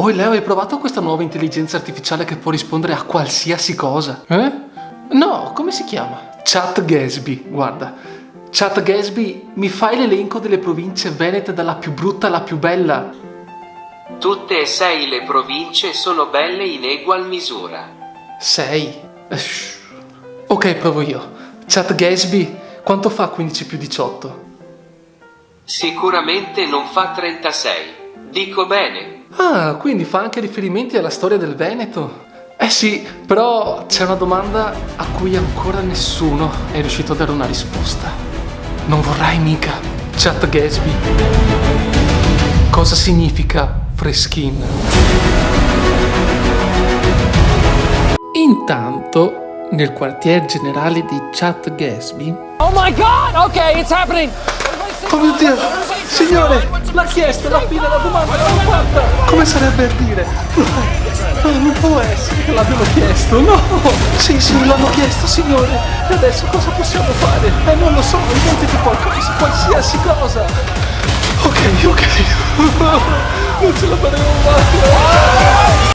Oh Leo, hai provato questa nuova intelligenza artificiale che può rispondere a qualsiasi cosa? No, come si chiama? Chat Gatsby, guarda. Chat Gatsby, mi fai l'elenco delle province venete dalla più brutta alla più bella? Tutte e 6 le province sono belle in egual misura. 6? Ok, provo io. Chat Gatsby, quanto fa 15 più 18? Sicuramente non fa 36. Dico bene. Ah, quindi fa anche riferimenti alla storia del Veneto? Eh sì, però c'è una domanda a cui ancora nessuno è riuscito a dare una risposta. Non vorrai mica, Chat Gatsby? Cosa significa Freschin? Intanto, nel quartier generale di Chat Gatsby... Oh my god! Okay, it's happening! Oh mio Dio! Signore! L'ha chiesto, alla fine la domanda l'ha fatta! Come sarebbe a dire? No, non può essere che l'abbiano chiesto, no! Sì, l'hanno chiesto, signore! E adesso cosa possiamo fare? Non lo so, inventati qualcosa, qualsiasi cosa! Ok, non ce la faremo mai!